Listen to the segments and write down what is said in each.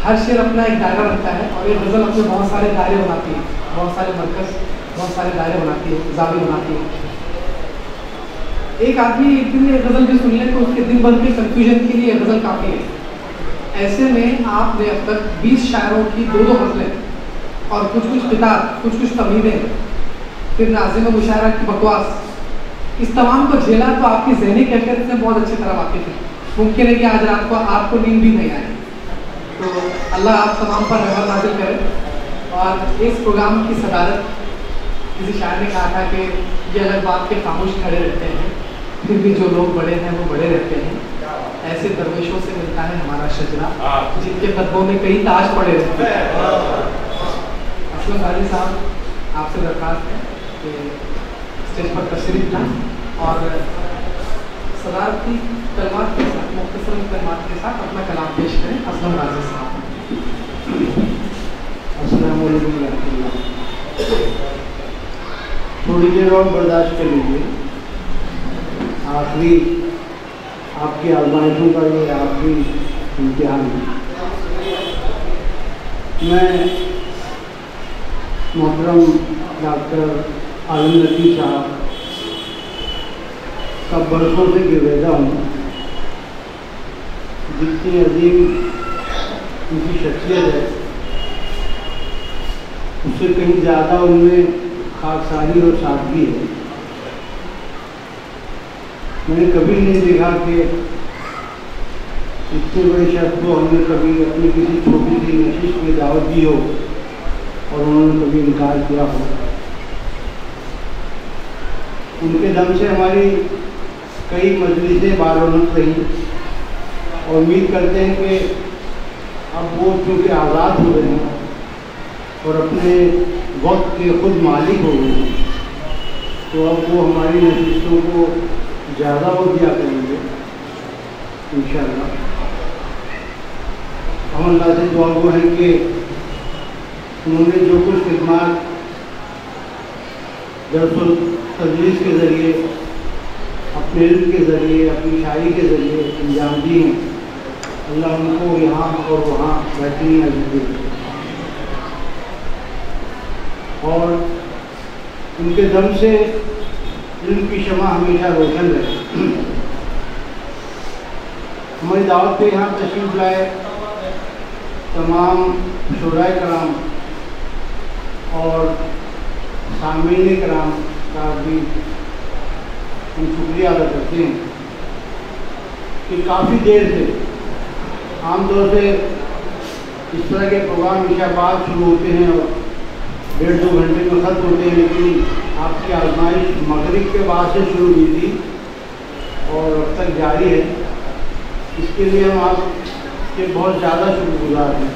हर शेर अपना एक दायरा रखता है और ये गज़ल अपने बहुत सारे दायरे बनाती है, बहुत सारे मरकज़, बहुत सारे दायरे बनाती है, जावी बनाती है। एक आदमी एक दिन ये गज़ल भी सुन ले तो उसके दिन भर के कन्फ्यूजन के लिए गज़ल काफ़ी है। ऐसे में आपने अब तक 20 शायरों की 2-2 गज़लें और कुछ किताब, कुछ तमीमें, फिर नाज़िम मुशायरा की बकवास, इस तमाम को झेला तो आपकी ज़हनी कैफियत से बहुत अच्छी तरह वाकिफ़ है। मुमकिन है कि आज रात को आपको नींद भी नहीं आए। तो अल्लाह आप तमाम पर रहमत नाज़िल करे। और इस प्रोग्राम की सदारत किसी शायर ने कहा था कि ये अलग बात के खामोश खड़े रहते हैं, फिर भी जो लोग बड़े हैं वो बड़े रहते हैं। ऐसे दरवेशों से मिलता है हमारा शजरा, जिनके कदमों में कई ताज पड़े रहते हैं। असलम गाजी साहब, आपसे दरख्वास्त है कि स्टेज पर तशरीफ लाएं और सदारती कलमात के साथ, मुख्तसर कलमात के साथ अपना कलाम पेश करें। असलम गाजी साहब। अस्सलाम वालेकुम रहमतुल्लाह। थोड़ी देर और बर्दाश्त कर लीजिए। आखिरी आपकी आजमाइशों का ये आखिरी इम्तिहान है। मैं मोहतरम डॉक्टर आलम लतीफ़ साहब का बरसों से गिरवेदा हूँ। जितनी अजीम उनकी शख्सियत है, उससे कहीं ज़्यादा उनमें खाकसारी और सादगी है। मैंने कभी नहीं देखा कि इतने बड़े शख्स को हमने कभी अपनी किसी छोटी सी नशिश में दावत दी हो और उन्होंने कभी इनकार किया हो। उनके दम से हमारी कई मजलिसें बारौनक रही और उम्मीद करते हैं कि अब वो चूँकि आज़ाद हो गए हैं और अपने वक्त के खुद मालिक हो गए हैं, तो अब वो हमारी नशिशों को ज़्यादा वो दिया करेंगे इंशाअल्लाह। हम अल्लाह से दुआ गो हैं कि उन्होंने जो कुछ खिदमात दरअसल तदरीस के ज़रिए, अपने इल्म के ज़रिए, अपनी शायरी के ज़रिए अंजाम दी हैं, अल्लाह उनको यहाँ और वहाँ बेहतरीन अजर दे और उनके दम से इल्म की शमा हमेशा रोशन रहे। हमारी दावत पे यहाँ तशरीफ़ लाए तमाम शुराए कराम और सामीन कराम का भी हम शुक्रिया अदा करते हैं कि काफ़ी देर से, आमतौर से इस तरह के प्रोग्राम इंशा बाद शुरू होते हैं और 1.5-2 घंटे में ख़त्म होते हैं, लेकिन आपकी आजमाइश मगरिब के बाद से शुरू हुई थी और अब तक जारी है। इसके लिए हम आपके बहुत ज़्यादा शुक्रगुजार हैं।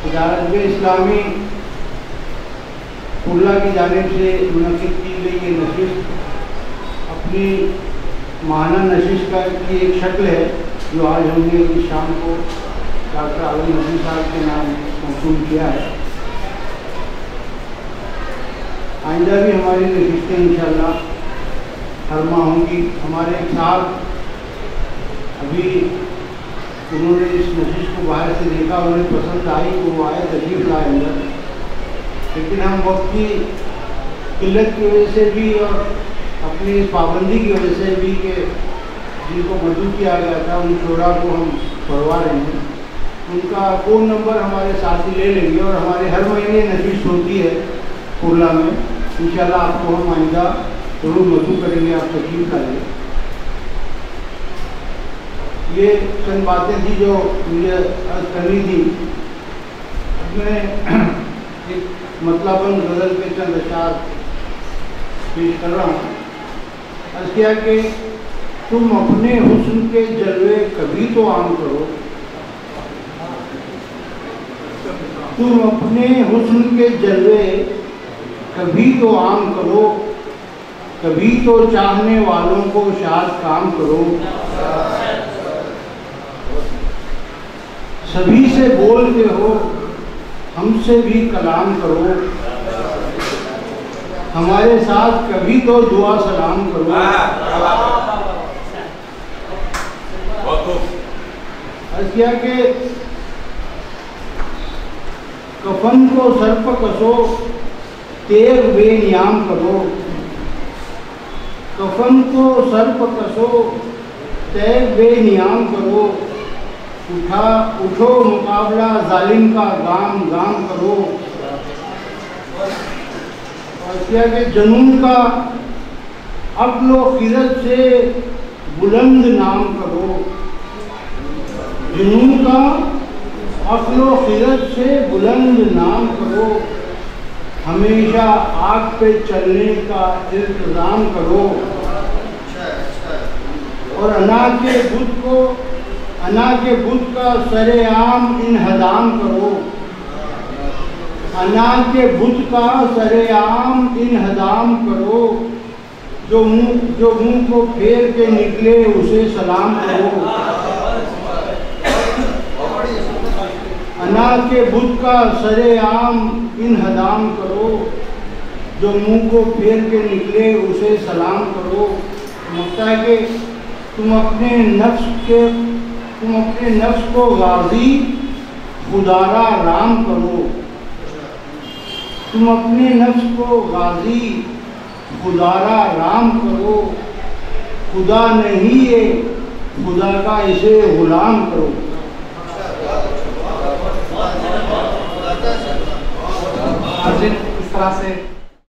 इदारत इस्लामी कुल्ला की जानिब से मुनक़िद की गई ये नशिश अपनी माहाना नशिश की एक शक्ल है जो आज हमने इस शाम को डॉक्टर आलम लतीफ़ साहब के नाम मौसूल किया है। आइंदा भी हमारी नशिस्तें इंशाअल्लाह हर माह होंगी। हमारे एक साहब अभी उन्होंने इस नशिश को बाहर से देखा, उन्हें पसंद आई, वो आए, तशरीफ़ लाए अंदर, लेकिन हम वक्त की किल्लत की वजह से भी और अपनी इस पाबंदी की वजह से भी कि जिनको मदद किया गया था उन शोरा को हम पढ़वा रहे हैं, उनका फ़ोन नंबर हमारे साथी ले लेंगे और हमारे हर महीने नशिश होती है कुर्ला में। इंशाअल्लाह आपको हम आइंदा ज़रूर मदद करेंगे, आप तशरीफ़ लाएंगे। ये चंद बातें थी जो मुझे अर्ज़ करनी थी। अब मैं एक मतलबन गज़ल के चंद अशार पेश कर रहा हूँ। अर्ज़ किया कि तुम अपने हुस्न के जलवे कभी तो आम करो, तुम अपने हुस्न के जलवे कभी तो आम करो, कभी तो चाहने वालों को शाद काम करो। सभी से बोलते हो, हमसे भी कलाम करो, हमारे साथ कभी तो दुआ सलाम करो। अर्ज़ किया कि कफन को सर्प कसो तेग बेनियाम करो। कफन को सर्प कसो तेग बेनियाम करो। उठो मुकाबला जालिम का गाम गाम करो। और क्या कि जनून का अक्ल व खिरत से बुलंद नाम करो। जुनून का अक्ल व खिरत से बुलंद नाम करो। हमेशा आग पे चलने का इंतजाम करो। और अना के बुत का सरेआम इन्हदाम करो। अना के बुत का सरेआम इन्हदाम करो। जो मुंह को फेर के निकले उसे सलाम करो। अना के बुत का सरेआम इन्हदाम करो। जो मुंह को फेर के निकले उसे सलाम करो। लगता है कि तुम अपने नफ्स को गाजी खुदारा राम करो। तुम अपने नफ्स को गाजी खुदारा राम करो। खुदा नहीं है खुदा का इसे गुलाम करो। इस तरह से